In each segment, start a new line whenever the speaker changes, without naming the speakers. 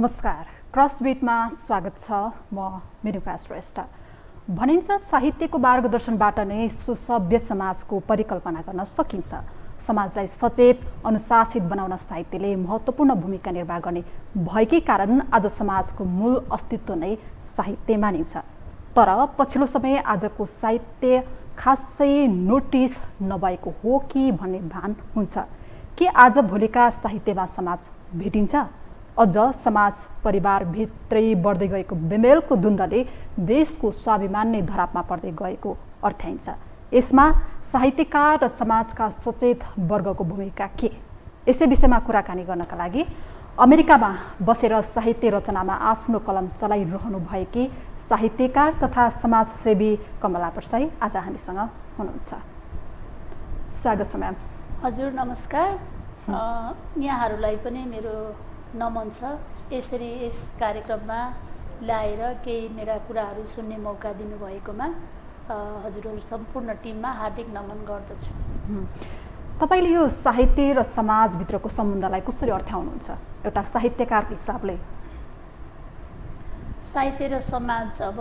नमस्कार, क्रसबिटमा स्वागत छ। म मेनुका श्रेष्ठ। भनिन्छ साहित्यको मार्गदर्शनबाट नै सुसभ्य समाजको परिकल्पना गर्न सकिन्छ। समाजलाई सचेत, अनुशासित बनाउन साहित्यले महत्त्वपूर्ण भूमिका निर्वाह गर्ने भएकै कारण आज समाजको मूल अस्तित्व नै साहित्य मानिन्छ। तर पछिल्लो समय आजको साहित्य खासै नोटिस नभएको हो कि भन्ने भान हुन्छ। के आज भोलिका साहित्यमा समाज भेटिन्छ? अझ समाज परिवारभित्रै बढ्दै गएको बेमेलको द्वन्द्वले देशको स्वाभिमान नै धरापमा पर्दै गएको अर्थ्याइन्छ। यसमा साहित्यकार र समाजका सचेत वर्गको भूमिका के? यसै विषयमा कुराकानी गर्नका लागि अमेरिकामा बसेर साहित्य रचनामा आफ्नो कलम चलाइरहनु भएकी साहित्यकार तथा समाजसेवी कमला प्रसाई आज हामीसँग हुनुहुन्छ। स्वागत छ म्याम।
हजुर नमस्कार। यहाँहरूलाई पनि मेरो नमन छ। यसरी यस कार्यक्रममा ल्याएर केही मेरा कुराहरू सुन्ने मौका दिनुभएकोमा हजुरहरू सम्पूर्ण टिममा हार्दिक नमन गर्दछु।
तपाईँले यो साहित्य र समाजभित्रको सम्बन्धलाई कसरी अर्थ्याउनुहुन्छ एउटा साहित्यकारको हिसाबले?
साहित्य र समाज, अब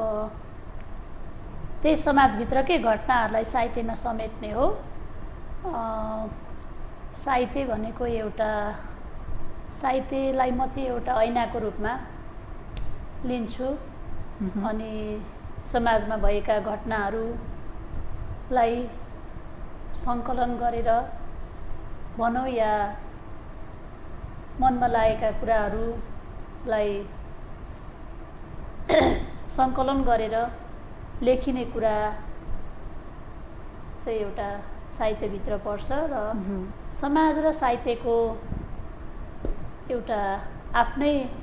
त्यही समाजभित्रकै घटनाहरूलाई साहित्यमा समेट्ने हो। साहित्य भनेको साहित्यलाई म चाहिँ एउटा ऐनाको रूपमा लिन्छु अनि समाजमा भएका घटनाहरूलाई सङ्कलन गरेर भनौँ या मनमा लागेका कुराहरूलाई सङ्कलन गरेर लेखिने कुरा चाहिँ एउटा साहित्यभित्र पर्छ र समाज र साहित्यको एउटा आफ्नै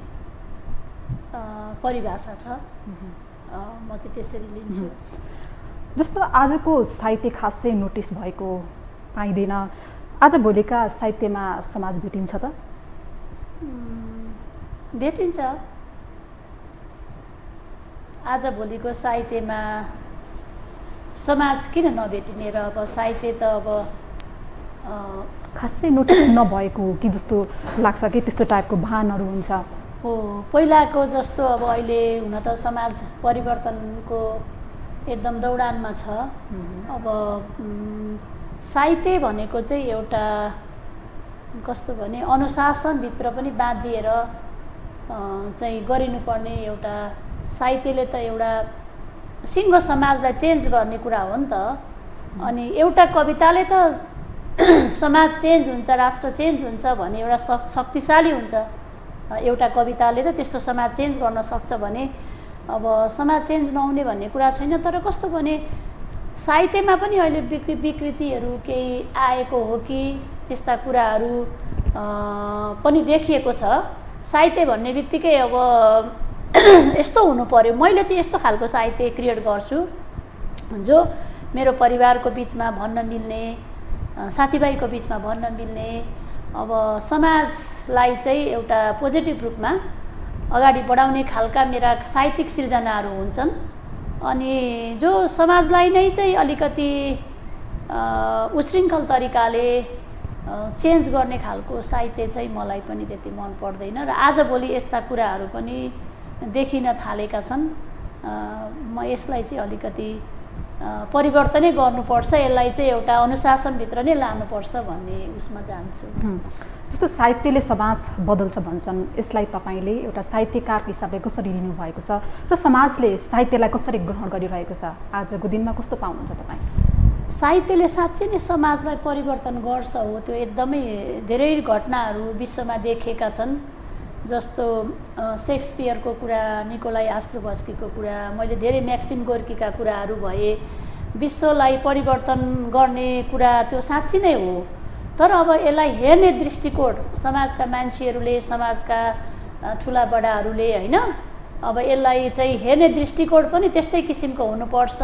परिभाषा छ। म चाहिँ त्यसरी लिन्छु।
जस्तो आजको साहित्य खासै नोटिस भएको पाइँदैन। आज भोलिका साहित्यमा समाज भेटिन्छ त?
भेटिन्छ। आज भोलिको साहित्यमा समाज किन नभेटिने र अब साहित्य त अब
खासै नोटिस नभएको हो कि जस्तो लाग्छ कि त्यस्तो टाइपको भानहरू हुन्छ?
हो, पहिलाको जस्तो अब अहिले हुन त समाज परिवर्तनको एकदम दौडानमा छ। अब साहित्य भनेको चाहिँ एउटा कस्तो भने अनुशासनभित्र पनि बाँधिएर चाहिँ गरिनुपर्ने एउटा साहित्यले त एउटा सिङ्गो समाजलाई चेन्ज गर्ने कुरा हो नि त। अनि एउटा कविताले त समाज चेन्ज हुन्छ, राष्ट्र चेन्ज हुन्छ भन्ने एउटा शक्तिशाली हुन्छ। एउटा कविताले त त्यस्तो समाज चेन्ज गर्न सक्छ भने अब समाज चेन्ज नहुने भन्ने कुरा छैन। तर कस्तो भने साहित्यमा पनि अहिले विकृतिहरू केही आएको हो कि त्यस्ता कुराहरू पनि देखिएको छ। साहित्य भन्ने बित्तिकै अब यस्तो हुनु पर्यो, मैले चाहिँ यस्तो खालको साहित्य क्रिएट गर्छु जो मेरो परिवारको बिचमा भन्न मिल्ने, साथीभाइको बिचमा भन्न मिल्ने, अब समाजलाई चाहिँ एउटा पोजिटिभ रूपमा अगाडि बढाउने खालका मेरा साहित्यिक सिर्जनाहरू हुन्छन्। अनि जो समाजलाई नै चाहिँ अलिकति उशृङ्खल तरिकाले चेन्ज गर्ने खालको साहित्य चाहिँ मलाई पनि त्यति मन पर्दैन र आजभोलि यस्ता कुराहरू पनि देखिन थालेका छन्। म यसलाई चाहिँ अलिकति परिवर्तनै गर्नुपर्छ, यसलाई चाहिँ एउटा अनुशासनभित्र नै लानुपर्छ भन्ने उसमा जान्छु।
जस्तो साहित्यले समाज बदल्छ भन्छन्, यसलाई तपाईँले एउटा साहित्यकारको हिसाबले कसरी लिनुभएको छ र समाजले साहित्यलाई कसरी ग्रहण गरिरहेको छ? आजको दिनमा कस्तो पाउनुहुन्छ तपाईँ?
साहित्यले साँच्चै नै समाजलाई परिवर्तन गर्छ हो। त्यो एकदमै धेरै घटनाहरू विश्वमा देखिएका छन्। जस्तो सेक्सपियरको कुरा, निकोलाई आस्ट्रोभस्कीको कुरा, मैले धेरै म्याक्सिम गोर्कीका कुराहरू भए, विश्वलाई परिवर्तन गर्ने कुरा त्यो साँच्ची नै हो। तर अब यसलाई हेर्ने दृष्टिकोण समाजका मान्छेहरूले, समाजका ठुला बडाहरूले होइन, अब यसलाई चाहिँ हेर्ने दृष्टिकोण पनि त्यस्तै किसिमको हुनुपर्छ।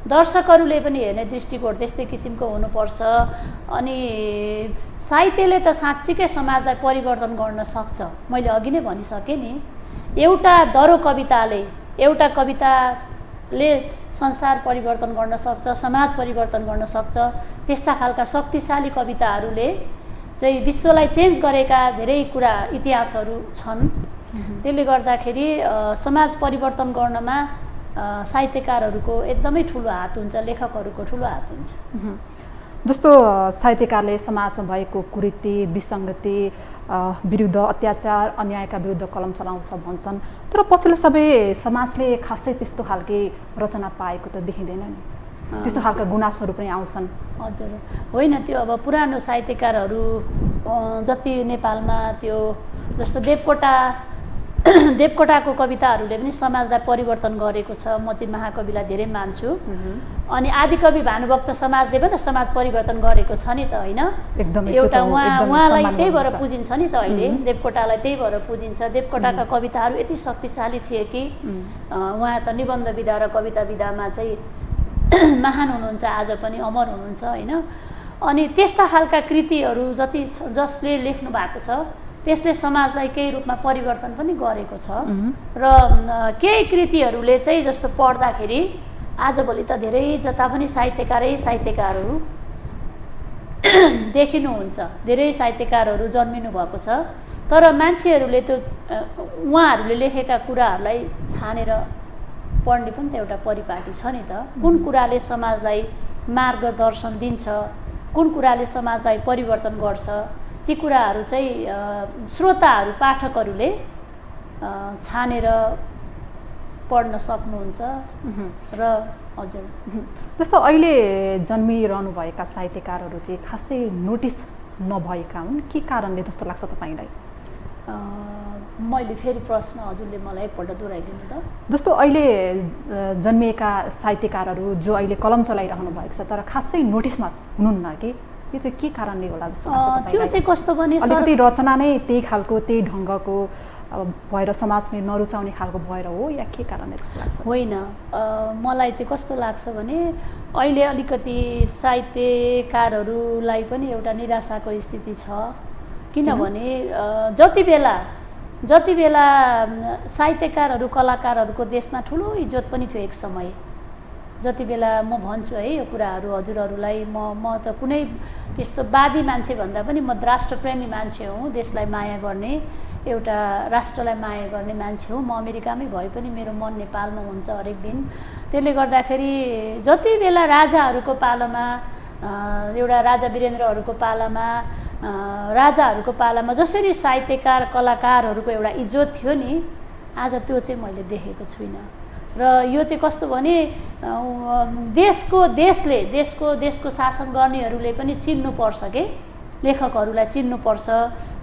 दर्शकहरूले पनि हेर्ने दृष्टिकोण त्यस्तै किसिमको हुनुपर्छ। अनि साहित्यले त साँच्चीकै समाजलाई परिवर्तन गर्न सक्छ। मैले अघि नै भनिसकेँ नि, एउटा दरो कविताले, एउटा कविताले संसार परिवर्तन गर्न सक्छ, समाज परिवर्तन गर्न सक्छ। त्यस्ता खालका शक्तिशाली कविताहरूले चाहिँ विश्वलाई चेन्ज गरेका धेरै कुरा, इतिहासहरू छन्। त्यसले गर्दाखेरि समाज परिवर्तन गर्नमा साहित्यकारहरूको एकदमै ठुलो हात हुन्छ, लेखकहरूको ठुलो हात हुन्छ।
जस्तो साहित्यकारले समाजमा भएको कुरीति, विसङ्गति विरुद्ध, अत्याचार अन्यायका विरुद्ध कलम चलाउँछ भन्छन्, तर पछिल्लो समय समाजले खासै त्यस्तो खालके रचना पाएको त देखिँदैन नि, त्यस्तो खालका गुनासोहरू पनि आउँछन्।
हजुर, होइन, त्यो अब पुरानो साहित्यकारहरू जति नेपालमा त्यो जस्तो देवकोटाको कविताहरूले पनि समाजलाई परिवर्तन गरेको छ। म चाहिँ महाकविलाई धेरै मान्छु। अनि आदिकवि भानुभक्त समाजले पनि त समाज परिवर्तन गरेको छ नि त, होइन? एउटा उहाँलाई त्यही भएर पुजिन्छ नि त अहिले, देवकोटालाई त्यही भएर पुजिन्छ। देवकोटाका कविताहरू यति शक्तिशाली थिए कि उहाँ त निबन्ध विधा र कविता विधामा चाहिँ महान हुनुहुन्छ, आज पनि अमर हुनुहुन्छ, होइन? अनि त्यस्ता खालका कृतिहरू जसले लेख्नु भएको छ त्यसले समाजलाई केही रूपमा परिवर्तन पनि गरेको छ। र केही कृतिहरूले चाहिँ जस्तो पढ्दाखेरि आजभोलि त धेरै जता पनि साहित्यकारहरू देखिनुहुन्छ, धेरै साहित्यकारहरू जन्मिनु भएको छ। तर मान्छेहरूले त्यो उहाँहरूले लेखेका कुराहरूलाई छानेर पढ्ने पनि त एउटा परिपाटी छ नि त। कुन कुराले समाजलाई मार्गदर्शन दिन्छ, कुन कुराले समाजलाई परिवर्तन गर्छ, ती कुराहरू चाहिँ श्रोताहरू, पाठकहरूले छानेर पढ्न सक्नुहुन्छ। र हजुर,
जस्तो अहिले जन्मिरहनुभएका साहित्यकारहरू चाहिँ खासै नोटिस नभएका हुन्, के कारणले जस्तो लाग्छ तपाईँलाई?
मैले फेरि प्रश्न हजुरले मलाई एकपल्ट दोहोऱ्याइदिनु त।
जस्तो अहिले जन्मिएका साहित्यकारहरू जो अहिले कलम चलाइरहनु भएको छ तर खासै नोटिसमा हुनुहुन्न कि, यो चाहिँ के कारणले होला जस्तो लाग्छ तपाईँलाई?
त्यो चाहिँ कस्तो भने
अलिकति रचना नै त्यही खालको, त्यही ढङ्गको भएर समाजले नरुचाउने खालको भएर हो, या के कारणले जस्तो लाग्छ?
होइन, मलाई चाहिँ कस्तो लाग्छ भने अहिले अलिकति साहित्यकारहरूलाई पनि एउटा निराशाको स्थिति छ। किनभने जति बेला साहित्यकारहरू, कलाकारहरूको देशमा ठुलो इज्जत पनि थियो एक समय। जति बेला म भन्छु है यो कुराहरू हजुरहरूलाई, म त कुनै त्यस्तो वादी मान्छे भन्दा पनि म राष्ट्रप्रेमी मान्छे हुँ, देशलाई माया गर्ने, एउटा राष्ट्रलाई माया गर्ने मान्छे हुँ। म अमेरिकामै भए पनि मेरो मन नेपालमा हुन्छ हरेक दिन। त्यसले गर्दाखेरि जति बेला राजाहरूको पालामा, एउटा राजा वीरेन्द्रहरूको पालामा, राजाहरूको पालामा जसरी साहित्यकार, कलाकारहरूको एउटा इज्जत थियो नि, आज त्यो चाहिँ मैले देखेको छुइनँ। र यो चाहिँ कस्तो भने देशको शासन गर्नेहरूले पनि चिन्नुपर्छ के, लेखकहरूलाई चिन्नुपर्छ,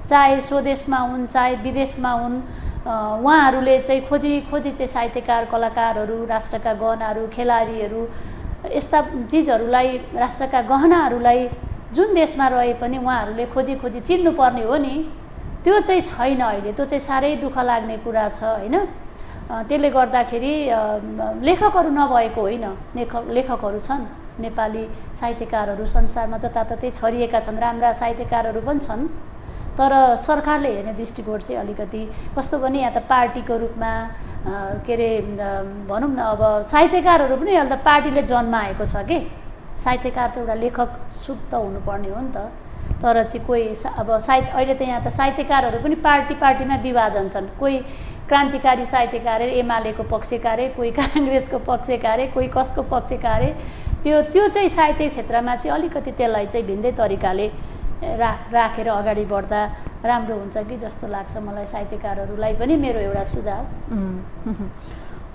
चाहे स्वदेशमा हुन् चाहे विदेशमा हुन्। उहाँहरूले चाहिँ खोजी चाहिँ साहित्यकार, कलाकारहरू, राष्ट्रका गहनाहरू, खेलाडीहरू, यस्ता चिजहरूलाई, राष्ट्रका गहनाहरूलाई जुन देशमा रहे पनि उहाँहरूले खोजी चिन्नुपर्ने हो नि, त्यो चाहिँ छैन अहिले। त्यो चाहिँ साह्रै दुःख लाग्ने कुरा छ, होइन? त्यसले गर्दाखेरि लेखकहरू नभएको होइन, लेखकहरू छन्, नेपाली साहित्यकारहरू संसारमा जताततै छरिएका छन्, राम्रा साहित्यकारहरू पनि छन्। तर सरकारले हेर्ने दृष्टिकोण चाहिँ अलिकति कस्तो भने यहाँ त पार्टीको रूपमा के अरे भनौँ न, अब साहित्यकारहरू पनि अहिले त पार्टीले जन्माएको छ कि। साहित्यकार त एउटा लेखक शुद्ध हुनुपर्ने हो नि त। तर चाहिँ कोही अब अहिले त यहाँ त साहित्यकारहरू पनि पार्टीमा विभाजन छन्। कोही क्रान्तिकारी साहित्यकार, एमालेको पक्षकार, कोही काङ्ग्रेसको पक्षकार, कोही कसको पक्षकार। त्यो चाहिँ साहित्य क्षेत्रमा चाहिँ अलिकति त्यसलाई चाहिँ भिन्दै तरिकाले राखेर अगाडि बढ्दा राम्रो हुन्छ कि जस्तो लाग्छ मलाई। साहित्यकारहरूलाई पनि मेरो एउटा सुझाव।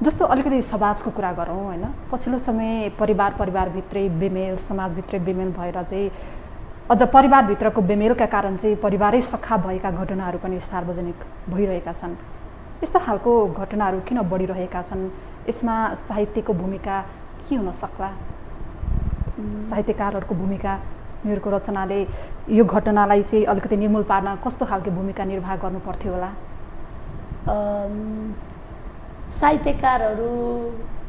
जस्तो अलिकति समाजको कुरा गरौँ, होइन? पछिल्लो समय परिवारभित्रै बेमेल, समाजभित्रै बेमेल भएर चाहिँ अझ परिवारभित्रको बेमेलका कारण चाहिँ परिवारै सखा भएका घटनाहरू पनि सार्वजनिक भइरहेका छन्। यस्तो खालको घटनाहरू किन बढिरहेका छन्? यसमा साहित्यको भूमिका के हुन सक्ला? साहित्यकारहरूको भूमिका, उनीहरूको रचनाले यो घटनालाई चाहिँ अलिकति निर्मूल पार्न कस्तो खालको भूमिका निर्वाह गर्नु पर्थ्यो होला?
साहित्यकारहरू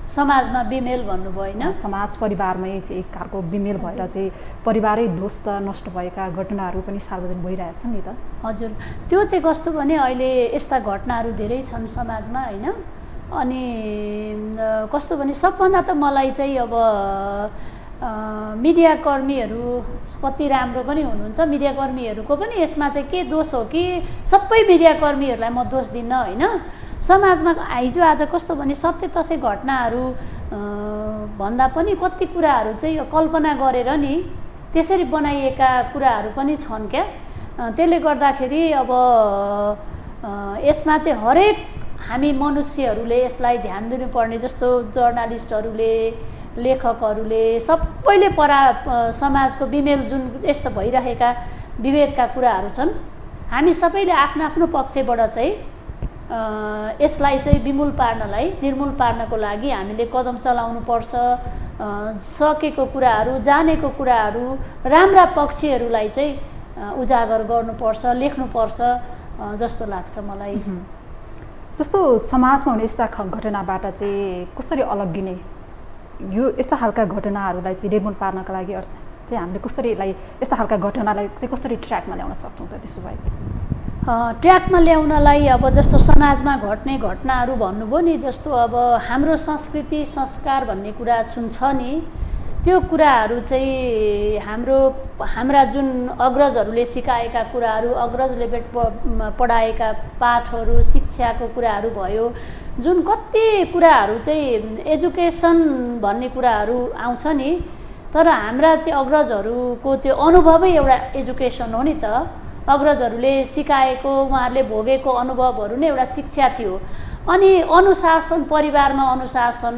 समाजमा बेमेल भन्नुभयो होइन?
समाज परिवारमै चाहिँ एक खालको बेमेल भएर चाहिँ परिवारै ध्वस्त नष्ट भएका घटनाहरू पनि सार्वजनिक भइरहेछन् नि त।
हजुर, त्यो चाहिँ कस्तो भने अहिले यस्ता घटनाहरू धेरै छन् समाजमा, होइन? अनि कस्तो भने सबभन्दा त मलाई चाहिँ अब मिडियाकर्मीहरू कति राम्रो पनि हुनुहुन्छ, मिडियाकर्मीहरूको पनि यसमा चाहिँ के दोष हो कि सबै मिडियाकर्मीहरूलाई म दोष दिन्न होइन। समाजमा हिजो आज कस्तो भने सत्य तथ्य घटनाहरू भन्दा पनि कति कुराहरू चाहिँ कल्पना गरेर नि त्यसरी बनाइएका कुराहरू पनि छन् क्या। त्यसले गर्दाखेरि अब यसमा चाहिँ हरेक हामी मनुष्यहरूले यसलाई ध्यान दिनुपर्ने, जस्तो जर्नालिस्टहरूले, लेखकहरूले, सबैले समाजको विमेल जुन यस्तो भइरहेका विभेदका कुराहरू छन्, हामी सबैले आफ्नो आफ्नो पक्षबाट चाहिँ यसलाई चाहिँ निर्मूल पार्नको लागि हामीले कदम चलाउनुपर्छ। सकेको कुराहरू, जानेको कुराहरू, राम्रा पक्षहरूलाई चाहिँ उजागर गर्नुपर्छ, लेख्नुपर्छ जस्तो लाग्छ मलाई।
जस्तो समाजमा हुने यस्ता घटनाबाट चाहिँ कसरी अलग्गिने, यो यस्ता खालका घटनाहरूलाई चाहिँ निर्मूल पार्नका लागि चाहिँ हामीले कसरी यस्ता खालका घटनालाई चाहिँ कसरी ट्र्याकमा ल्याउन सक्छौँ त? त्यसो भए
ट्र्याकमा ल्याउनलाई अब जस्तो समाजमा घट्ने घटनाहरू भन्नुभयो नि, जस्तो अब हाम्रो संस्कृति संस्कार भन्ने कुरा जुन छ नि, त्यो कुराहरू चाहिँ हाम्रा जुन अग्रजहरूले सिकाएका कुराहरू, अग्रजले पढाएका पाठहरू, शिक्षाको कुराहरू भयो, जुन कति कुराहरू चाहिँ एजुकेसन भन्ने कुराहरू आउँछ नि, तर हाम्रा चाहिँ अग्रजहरूको त्यो अनुभवै एउटा एजुकेसन हो नि त। अग्रजहरूले सिकाएको, उहाँहरूले भोगेको अनुभवहरू नै एउटा शिक्षा थियो। अनि अनुशासन, परिवारमा अनुशासन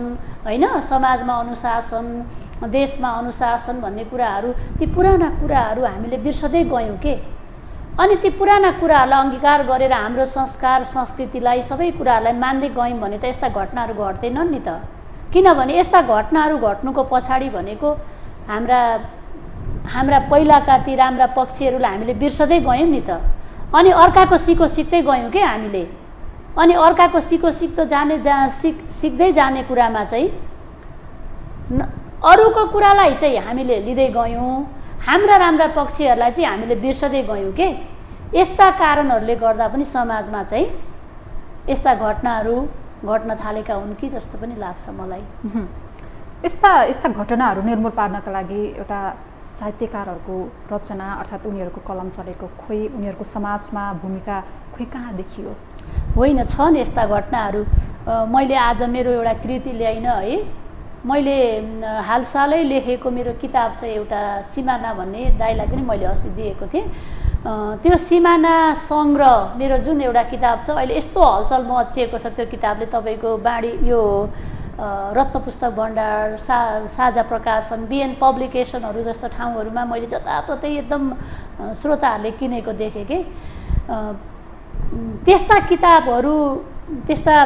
होइन, समाजमा अनुशासन, देशमा अनुशासन भन्ने कुराहरू, ती पुराना कुराहरू हामीले बिर्सदै गयौँ के। अनि ती पुराना कुराहरूलाई अङ्गीकार गरेर हाम्रो संस्कार संस्कृतिलाई सबै कुराहरूलाई मान्दै गयौँ भने त यस्ता घटनाहरू घट्दैनन् नि त। किनभने यस्ता घटनाहरू घट्नुको पछाडि भनेको हाम्रा पहिलाका ती राम्रा पक्षीहरूलाई हामीले बिर्सदै गयौँ नि त। अनि अर्काको सिको सिक्दै गयौँ के हामीले। अनि अर्काको सिको सिक्दै जाने कुरामा चाहिँ अरूको कुरालाई चाहिँ हामीले लिँदै गयौँ, हाम्रा राम्रा पक्षीहरूलाई चाहिँ हामीले बिर्सदै गयौँ के। यस्ता कारणहरूले गर्दा पनि समाजमा चाहिँ यस्ता घटनाहरू घट्न थालेका हुन् कि जस्तो पनि लाग्छ मलाई।
यस्ता घटनाहरू निर्मूल पार्नका लागि एउटा साहित्यकारहरूको रचना अर्थात् उनीहरूको कलम चलेको खोइ, उनीहरूको समाजमा भूमिका खोइ कहाँ देखियो?
होइन, छन् यस्ता घटनाहरू। मैले आज मेरो एउटा कृति ल्याइन है, मैले हालसालै लेखेको मेरो किताब छ एउटा, सिमाना भन्ने दाइलाई पनि मैले अस्ति दिएको थिएँ। त्यो सिमाना सङ्ग्रह मेरो जुन एउटा किताब छ, अहिले यस्तो हलचल मचिएको छ त्यो किताबले। तपाईँको यो रत्न पुस्तक भण्डार, साझा प्रकाशन, बिएन पब्लिकेसनहरू जस्तो ठाउँहरूमा मैले जताततै एकदम श्रोताहरूले किनेको देखेँ कि। त्यस्ता किताबहरू, त्यस्ता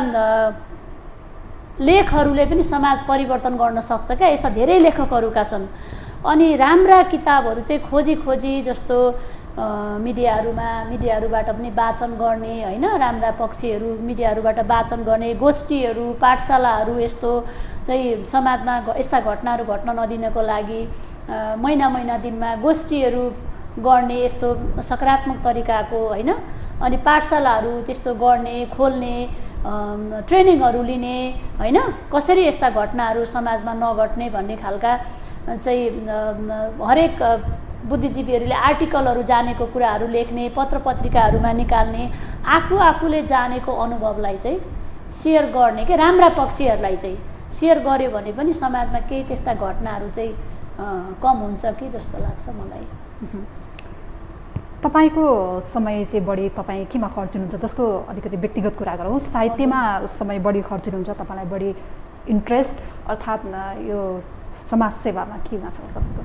लेखहरूले पनि समाज परिवर्तन गर्न सक्छ क्या। यस्ता धेरै लेखकहरूका छन्। अनि राम्रा किताबहरू चाहिँ खोजी जस्तो मिडियाहरूबाट पनि वाचन गर्ने होइन, राम्रा पक्षीहरू मिडियाहरूबाट वाचन गर्ने, गोष्ठीहरू, पाठशालाहरू यस्तो चाहिँ समाजमा यस्ता घटनाहरू घट्न नदिनको लागि महिना दिनमा गोष्ठीहरू गर्ने, यस्तो सकारात्मक तरिकाको होइन। अनि पाठशालाहरू त्यस्तो गर्ने, खोल्ने, ट्रेनिङहरू लिने होइन, कसरी यस्ता घटनाहरू समाजमा नघट्ने भन्ने खालका चाहिँ हरेक बुद्धिजीवीहरूले आर्टिकलहरू जानेको कुराहरू लेख्ने, पत्र पत्रिकाहरूमा निकाल्ने, आफूले जानेको अनुभवलाई चाहिँ सेयर गर्ने के। राम्रा पक्षीहरूलाई चाहिँ सेयर गर्यो भने पनि समाजमा केही त्यस्ता घटनाहरू चाहिँ कम हुन्छ कि जस्तो लाग्छ मलाई।
तपाईँको समय चाहिँ बढी तपाईँ केमा खर्चिनुहुन्छ? जस्तो अलिकति व्यक्तिगत कुरा गरौँ, साहित्यमा समय बढी खर्चिनुहुन्छ, तपाईँलाई बढी इन्ट्रेस्ट अर्थात् यो समाजसेवामा केमा छ तपाईँको?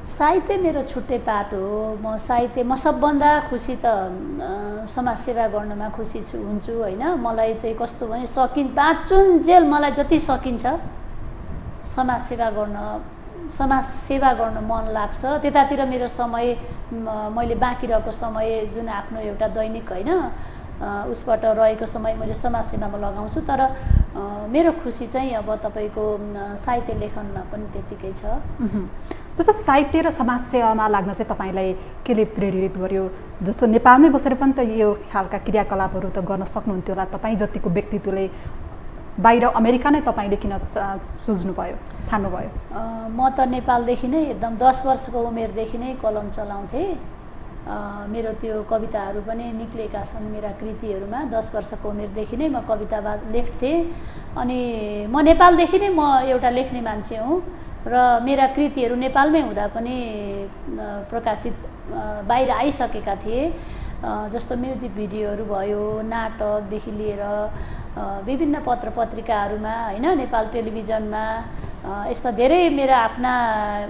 साहित्य मेरो छुट्टै पाठ हो। म सबभन्दा खुसी त समाजसेवा गर्नमा खुसी हुन्छु होइन। मलाई चाहिँ कस्तो भने बाँचुन्जेल मलाई जति सकिन्छ समाजसेवा गर्न मन लाग्छ। त्यतातिर मेरो समय, मैले बाँकी रहेको समय जुन आफ्नो एउटा दैनिक होइन उसबाट रहेको समय मैले समाजसेवामा लगाउँछु। तर मेरो खुसी चाहिँ अब तपाईँको साहित्य लेखनमा पनि त्यतिकै छ।
जस्तो साहित्य र समाजसेवामा लाग्न चाहिँ तपाईँलाई केले प्रेरित गर्यो? जस्तो नेपालमै बसेर पनि त यो खालका क्रियाकलापहरू त गर्न सक्नुहुन्थ्यो होला, तपाईँ जतिको व्यक्तित्वले बाहिर अमेरिका नै तपाईँले किन सोच्नुभयो, छान्नुभयो?
म त नेपालदेखि नै एकदम 10 वर्षको उमेरदेखि नै कलम चलाउँथेँ। मेरो त्यो कविताहरू पनि निक्लेका छन् मेरा कृतिहरूमा। 10 वर्षको उमेरदेखि नै म कविता लेख्थेँ। अनि म नेपालदेखि नै म एउटा लेख्ने मान्छे हुँ र मेरा कृतिहरू नेपालमै हुँदा पनि प्रकाशित बाहिर आइसकेका थिए। जस्तो म्युजिक भिडियोहरू भयो, नाटकदेखि लिएर विभिन्न पत्र पत्रिकाहरूमा होइन, नेपाल टेलिभिजनमा यस्ता धेरै मेरा आफ्ना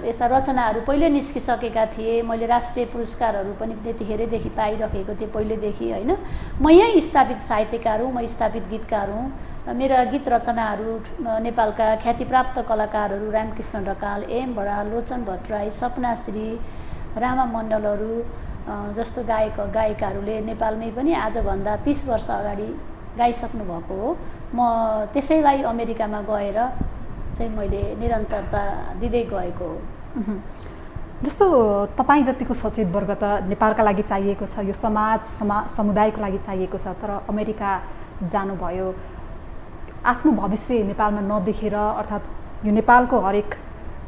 यस्ता रचनाहरू पहिले निस्किसकेका थिए। मैले राष्ट्रिय पुरस्कारहरू पनि त्यतिखेरैदेखि पाइरहेको थिएँ पहिलेदेखि होइन। म यहीँ स्थापित साहित्यकार हुँ, म स्थापित गीतकार हुँ। मेरा गीत रचनाहरू नेपालका ख्यातिप्राप्त कलाकारहरू रामकृष्ण ढकाल, एम बराल, लोचन भट्टराई, सपनाश्री, रामा मण्डलहरू जस्तो गायक गायिकाहरूले नेपालमै पनि आजभन्दा 30 वर्ष अगाडि गाइसक्नु भएको हो। म त्यसैलाई अमेरिकामा गएर चाहिँ मैले निरन्तरता दिँदै गएको हो।
जस्तो तपाईँ जतिको सचेत वर्ग त नेपालका लागि चाहिएको छ, यो समुदायको लागि चाहिएको छ, तर अमेरिका जानुभयो। आफ्नो भविष्य नेपालमा नदेखेर, अर्थात् यो नेपालको हरेक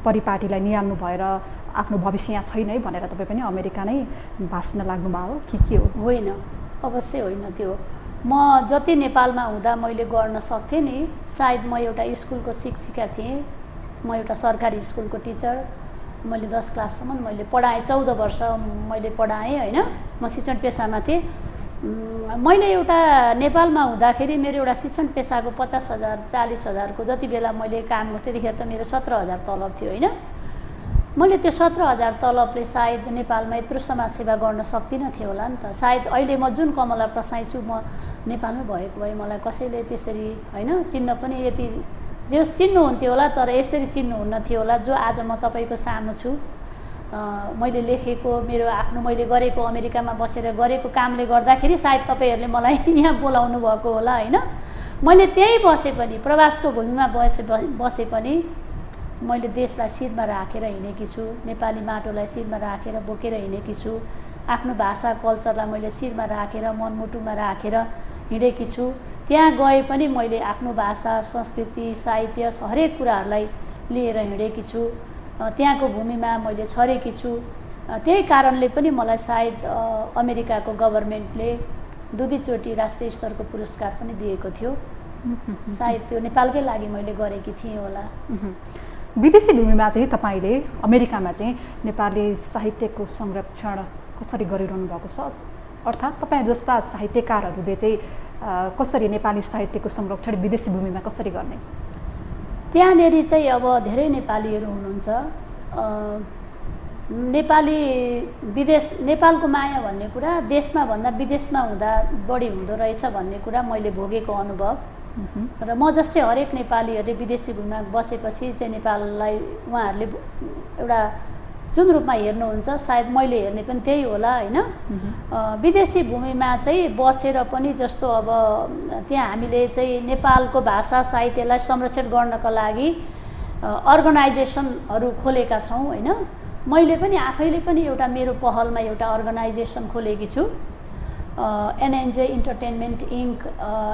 परिपाटीलाई निहाल्नु भएर आफ्नो भविष्य यहाँ छैन है भनेर तपाईँ पनि अमेरिका नै भास्न लाग्नुभयो कि के हो?
होइन, अवश्य होइन। त्यो म जति नेपालमा हुँदा मैले गर्न सक्थेँ नि, सायद म एउटा स्कुलको शिक्षिका थिएँ, म एउटा सरकारी स्कुलको टिचर। मैले 10 क्लाससम्म मैले पढाएँ, 14 वर्ष मैले पढाएँ होइन। म शिक्षण पेसामा थिएँ। मैले एउटा नेपालमा हुँदाखेरि मेरो एउटा शिक्षण पेसाको 50,000 40,000को जति बेला मैले काम गर्थेँ त्यतिखेर त मेरो 17,000 तलब थियो होइन। मैले त्यो 17,000 तलबले सायद नेपालमा यत्रो समाजसेवा गर्न सक्दिनँ थियो होला नि त। सायद अहिले म जुन कमला प्रसाई छु, म नेपालमै भएको भए मलाई कसैले त्यसरी होइन चिन्न पनि यति जे चिन्नुहुन्थ्यो होला, तर यसरी चिन्नुहुन्न थियो होला जो आज म तपाईँको सामु छु। मैले लेखेको मेरो आफ्नो मैले गरेको अमेरिकामा बसेर गरेको कामले गर्दाखेरि सायद तपाईँहरूले मलाई यहाँ बोलाउनु भएको होला होइन। मैले त्यही बसे पनि, प्रवासको भूमिमा बसे पनि मैले देशलाई शिरमा राखेर हिँडेकी छु, नेपाली माटोलाई शिरमा राखेर बोकेर हिँडेकी छु। आफ्नो भाषा कल्चरलाई मैले शिरमा राखेर मनमुटुमा राखेर हिँडेकी छु। त्यहाँ गए पनि मैले आफ्नो भाषा, संस्कृति, साहित्य हरेक कुराहरूलाई लिएर हिँडेकी छु। त्यहाँको भूमिमा मैले छरेकी छु। त्यही कारणले पनि मलाई सायद अमेरिकाको गभर्मेन्टले दुईचोटि राष्ट्रिय स्तरको पुरस्कार पनि दिएको थियो। सायद त्यो नेपालकै लागि मैले गरेकी थिएँ होला।
विदेशी भूमिमा चाहिँ तपाईँले अमेरिकामा चाहिँ नेपाली साहित्यको संरक्षण कसरी गरिरहनु भएको छ? अर्थात् तपाईँ जस्ता साहित्यकारहरूले चाहिँ कसरी नेपाली साहित्यको संरक्षण विदेशी भूमिमा कसरी गर्ने?
त्यहाँनेरि चाहिँ अब धेरै नेपालीहरू हुनुहुन्छ। नेपालको माया भन्ने कुरा देशमा भन्दा विदेशमा हुँदा बढी हुँदो रहेछ भन्ने कुरा मैले भोगेको अनुभव। र म जस्तै हरेक नेपालीहरूले विदेशी भूमिमा बसेपछि चाहिँ नेपाललाई उहाँहरूले एउटा जुन रूपमा हेर्नुहुन्छ सायद मैले हेर्ने पनि त्यही होला होइन। विदेशी भूमिमा चाहिँ बसेर पनि जस्तो अब त्यहाँ हामीले चाहिँ नेपालको भाषा साहित्यलाई संरक्षण गर्नका लागि अर्गनाइजेसनहरू खोलेका छौँ होइन। मैले पनि आफैले पनि एउटा मेरो पहलमा एउटा अर्गनाइजेसन खोलेकी छु, एनएनजे इन्टरटेनमेन्ट इन्क,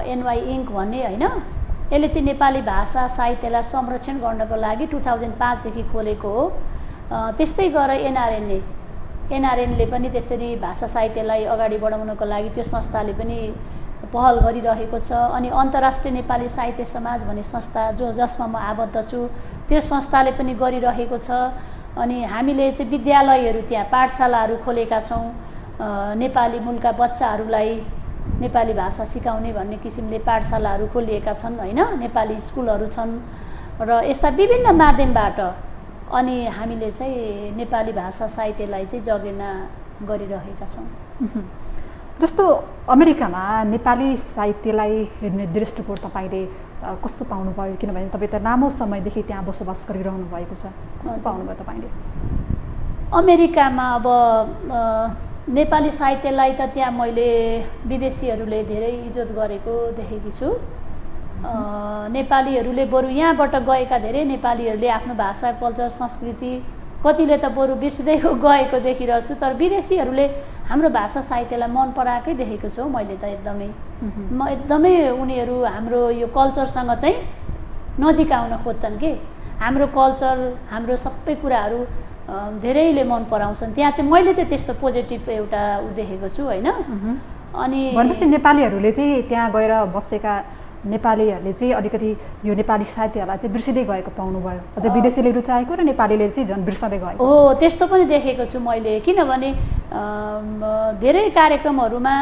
एनवाई इन्क भन्ने होइन। यसले चाहिँ नेपाली भाषा साहित्यलाई संरक्षण गर्नको लागि 2005देखि खोलेको हो। त्यस्तै गरेर एनआरएनले पनि त्यसरी भाषा साहित्यलाई अगाडि बढाउनको लागि त्यो संस्थाले पनि पहल गरिरहेको छ। अनि अन्तर्राष्ट्रिय नेपाली साहित्य समाज भन्ने संस्था जसमा म आबद्ध छु त्यो संस्थाले पनि गरिरहेको छ। अनि हामीले चाहिँ विद्यालयहरू त्यहाँ पाठशालाहरू खोलेका छौँ, नेपाली मूलका बच्चाहरूलाई नेपाली भाषा सिकाउने भन्ने किसिमले पाठशालाहरू खोलिएका छन् होइन। नेपाली स्कुलहरू छन् र यस्ता विभिन्न माध्यमबाट अनि हामीले चाहिँ नेपाली भाषा साहित्यलाई चाहिँ जगेर्ना गरिरहेका छौँ।
जस्तो अमेरिकामा नेपाली साहित्यलाई हेर्ने दृष्टिकोण तपाईँले कस्तो पाउनुभयो? किनभने तपाईँ त लामो समयदेखि त्यहाँ बसोबास गरिरहनु भएको छ, कस्तो पाउनुभयो तपाईँले?
अमेरिकामा अब नेपाली साहित्यलाई त त्यहाँ मैले विदेशीहरूले धेरै इज्जत गरेको देखेकी छु। नेपालीहरूले बरु यहाँबाट गएका धेरै नेपालीहरूले आफ्नो भाषा कल्चर संस्कृति कतिले त बरु बिर्सिँदै गएको देखिरहेछु। तर विदेशीहरूले हाम्रो भाषा साहित्यलाई मन पराएकै देखेको छु मैले त एकदमै। म एकदमै उनीहरू हाम्रो यो कल्चरसँग चाहिँ नजिक आउन खोज्छन् के, हाम्रो कल्चर हाम्रो सबै कुराहरू धेरैले मन पराउँछन्। त्यहाँ चाहिँ मैले चाहिँ त्यस्तो पोजिटिभ एउटा देखेको छु होइन। अनि
भनेपछि नेपालीहरूले चाहिँ त्यहाँ गएर बसेका नेपालीहरूले चाहिँ अलिकति यो नेपाली साहित्यलाई चाहिँ बिर्सिँदै गएको पाउनुभयो, अझ विदेशीले रुचाएको र नेपालीले चाहिँ झन् बिर्सँदै गएको।
हो त्यस्तो पनि देखेको छु मैले, किनभने धेरै कार्यक्रमहरूमा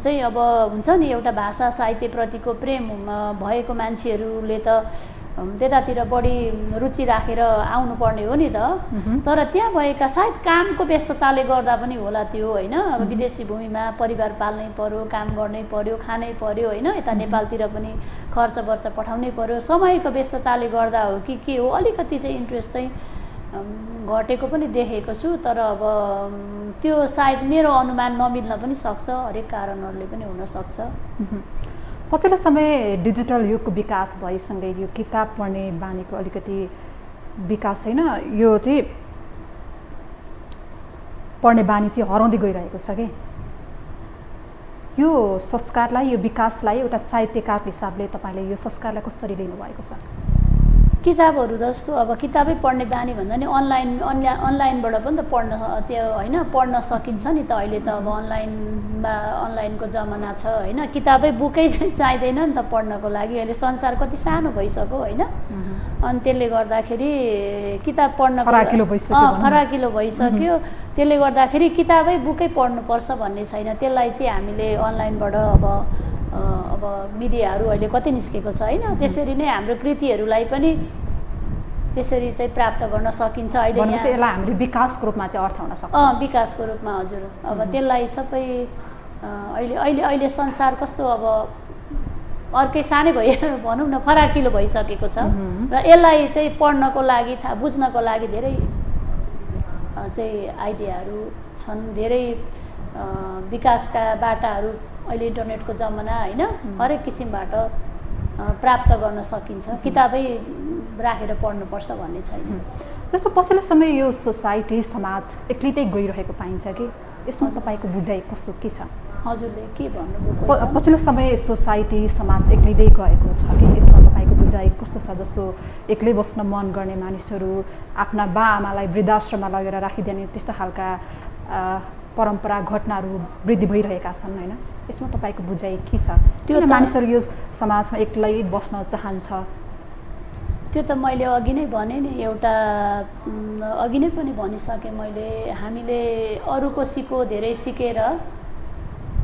चाहिँ अब हुन्छ नि एउटा भाषा साहित्यप्रतिको प्रेम भएको मान्छेहरूले त त्यतातिर बढी रुचि राखेर आउनुपर्ने हो नि त। तर त्यहाँ भएका सायद कामको व्यस्तताले गर्दा पनि होला त्यो होइन। अब विदेशी भूमिमा परिवार पाल्नै पर्यो, काम गर्नै पर्यो, खानै पर्यो होइन, यता नेपालतिर पनि खर्च वर्च पठाउनै पर्यो, समयको व्यस्तताले गर्दा हो कि के हो, अलिकति चाहिँ इन्ट्रेस्ट चाहिँ घटेको पनि देखेको छु। तर अब त्यो सायद मेरो अनुमान नमिल्न पनि सक्छ, हरेक कारणहरूले पनि हुनसक्छ।
पछिल्लो समय डिजिटल युगको विकास भएसँगै यो किताब पढ्ने बानीको अलिकति विकास छैन, यो चाहिँ पढ्ने बानी चाहिँ हराउँदै गइरहेको छ कि। यो संस्कारलाई, यो विकासलाई एउटा साहित्यकारको हिसाबले तपाईँले यो संस्कारलाई कसरी लिनुभएको छ?
किताबहरू जस्तो अब किताबै पढ्ने बानी भन्दा नि अनलाइनबाट पनि त पढ्न त्यो होइन पढ्न सकिन्छ नि त। अहिले त अब अनलाइनको जमाना छ होइन। किताबै बुकै चाहिँदैन नि त पढ्नको लागि। अहिले संसार कति सानो भइसक्यो होइन। अनि त्यसले गर्दाखेरि किताब पढ्नको फराकिलो भइसक्यो। त्यसले गर्दाखेरि किताबै बुकै पढ्नुपर्छ भन्ने छैन। त्यसलाई चाहिँ हामीले अनलाइनबाट अब मिडियाहरू अहिले कति निस्केको छ होइन। त्यसरी नै हाम्रो कृतिहरूलाई पनि त्यसरी चाहिँ प्राप्त गर्न सकिन्छ। अहिले
यसलाई हामीले विकासको रूपमा चाहिँ अर्थ हुन सक्छ।
विकासको रूपमा हजुर। अब त्यसलाई सबै अहिले संसार कस्तो अब अर्कै सानै भनौँ न फराकिलो भइसकेको छ र यसलाई चाहिँ पढ्नको लागि बुझ्नको लागि धेरै चाहिँ आइडियाहरू छन्, धेरै विकासका बाटाहरू अहिले इन्टरनेटको जमाना होइन, हरेक किसिमबाट प्राप्त गर्न सकिन्छ। किताबै राखेर पढ्नुपर्छ भन्ने छैन।
जस्तो पछिल्लो समय यो सोसाइटी समाज एक्लिँदै गइरहेको पाइन्छ कि, यसमा तपाईँको बुझाइ कस्तो के छ?
हजुरले के भन्नुभयो?
पछिल्लो समय सोसाइटी समाज एक्लिँदै गएको छ कि, यसमा तपाईँको बुझाइ कस्तो छ? जस्तो एक्लै बस्न मन गर्ने मानिसहरू आफ्ना बाआमालाई वृद्धाश्रममा लगेर राखिदिने त्यस्तो खालका परम्परा घटनाहरू वृद्धि भइरहेका छन् होइन। यसमा तपाईँको बुझाइ के छ? त्यो मानिसहरू यो समाजमा एक्लै बस्न चाहन्छ?
त्यो त मैले अघि नै भने नि, एउटा अघि नै पनि भनिसकेँ मैले। हामीले अरूको सिको धेरै सिकेर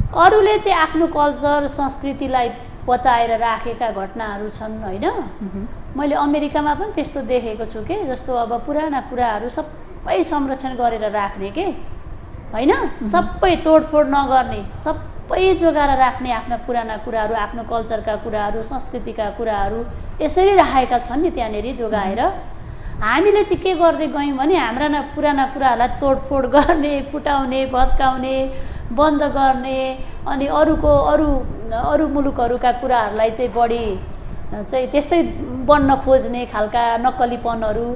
अरूले चाहिँ आफ्नो कल्चर संस्कृतिलाई बचाएर राखेका घटनाहरू छन् होइन। मैले अमेरिकामा पनि त्यस्तो देखेको छु के, जस्तो अब पुराना कुराहरू सबै संरक्षण गरेर राख्ने के होइन, सबै तोडफोड नगर्ने, सबै जोगाएर राख्ने आफ्ना पुराना कुराहरू, आफ्नो कल्चरका कुराहरू, संस्कृतिका कुराहरू यसरी राखेका छन् नि त्यहाँनिर जोगाएर। हामीले चाहिँ के गर्दै गयौँ भने हाम्रा पुराना कुराहरूलाई तोडफोड गर्ने, फुटाउने, भत्काउने, बन्द गर्ने, अनि अरू मुलुकहरूका कुराहरूलाई चाहिँ बढी चाहिँ त्यस्तै बन्न खोज्ने खालका नक्कलीपनहरू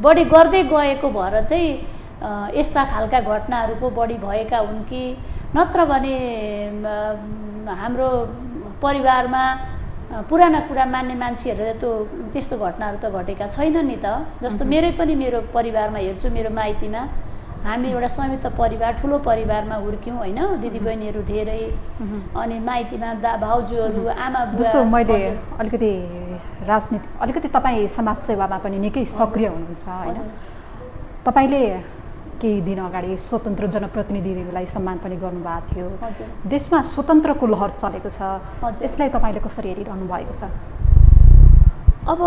बढी गर्दै गएको भएर चाहिँ यस्ता खालका घटनाहरू पो बढी भएका हुन् कि, नत्र भने हाम्रो परिवारमा पुराना कुरा मान्ने मान्छेहरूले त्यस्तो घटनाहरू त घटेका छैनन् नि त। जस्तो मेरो परिवारमा हेर्छु, मेरो माइतीमा हामी एउटा संयुक्त परिवार, ठुलो परिवारमा हुर्क्यौँ होइन, दिदीबहिनीहरू धेरै, अनि माइतीमा भाउजूहरू, आमा बुवा।
जस्तो मैले अलिकति राजनीति, अलिकति तपाईँ समाजसेवामा पनि निकै सक्रिय हुनुहुन्छ होइन। तपाईँले केही दिन अगाडि स्वतन्त्र जनप्रतिनिधिलाई सम्मान पनि गर्नुभएको थियो। देशमा स्वतन्त्रको लहर चलेको छ, यसलाई तपाईँले कसरी हेरिरहनु भएको छ?
अब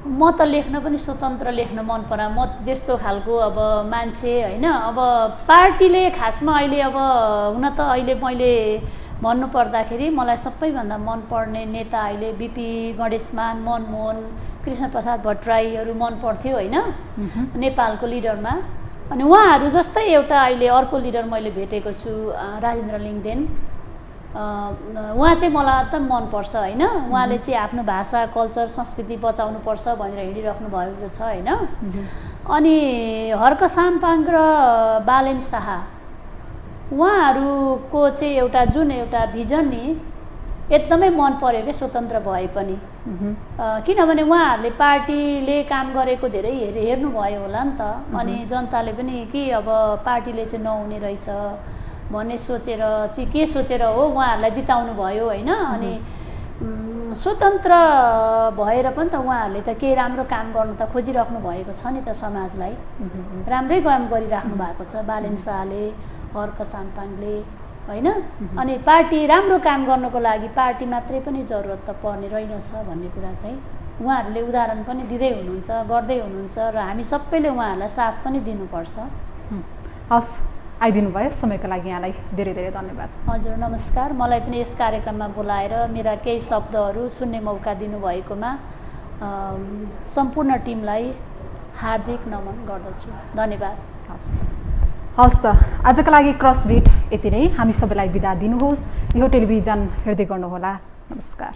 म त लेख्न पनि स्वतन्त्र लेख्न मन परा, म त्यस्तो खालको अब मान्छे होइन। अब पार्टीले खासमा अहिले अब हुन त अहिले मैले भन्नुपर्दाखेरि मलाई सबैभन्दा मनपर्ने नेता अहिले बिपी गणेशमान, मनमोहन, कृष्णप्रसाद भट्टराईहरू मन पर्थ्यो होइन नेपालको लिडरमा। अनि उहाँहरू जस्तै एउटा अहिले अर्को लिडर मैले भेटेको छु, राजेन्द्र लिङ्गदेन। उहाँ चाहिँ मलाई एकदम मनपर्छ होइन। उहाँले चाहिँ आफ्नो भाषा, कल्चर, संस्कृति बचाउनुपर्छ भनेर हिँडिराख्नु भएको छ होइन। अनि हर्क साम्पाङ र बालेन शाह उहाँहरूको चाहिँ एउटा जुन एउटा भिजन नि एकदमै मन पर्यो क्या, स्वतन्त्र भए पनि। किनभने उहाँहरूले पार्टीले काम गरेको धेरै हेर्नुभयो होला नि त, अनि जनताले पनि कि अब पार्टीले चाहिँ नहुने रहेछ भन्ने सोचेर चाहिँ के सोचेर हो उहाँहरूलाई जिताउनु भयो होइन। अनि स्वतन्त्र भएर पनि त उहाँहरूले त केही राम्रो काम गर्नु त खोजिराख्नु भएको छ नि त, समाजलाई राम्रै काम गरिराख्नु भएको छ बालेन शाहले, हर्क साम्पाङले होइन। अनि पार्टी राम्रो काम गर्नको लागि पार्टी मात्रै पनि जरुरत त पर्ने रहेनछ भन्ने कुरा चाहिँ उहाँहरूले उदाहरण पनि दिँदै हुनुहुन्छ, गर्दै हुनुहुन्छ, र हामी सबैले उहाँहरूलाई साथ पनि दिनुपर्छ।
हस्, आइदिनु भयो, समयको लागि यहाँलाई धेरै धेरै धन्यवाद।
हजुर नमस्कार। मलाई पनि यस कार्यक्रममा बोलाएर मेरा केही शब्दहरू सुन्ने मौका दिनुभएकोमा सम्पूर्ण टिमलाई हार्दिक नमन गर्दछु। धन्यवाद।
हस् त, आजका लागि क्रसबिट यति नै। हामी सबैलाई बिदा दिनुहोस्। यो टेलिभिजन हेर्दै गर्नुहोला। नमस्कार।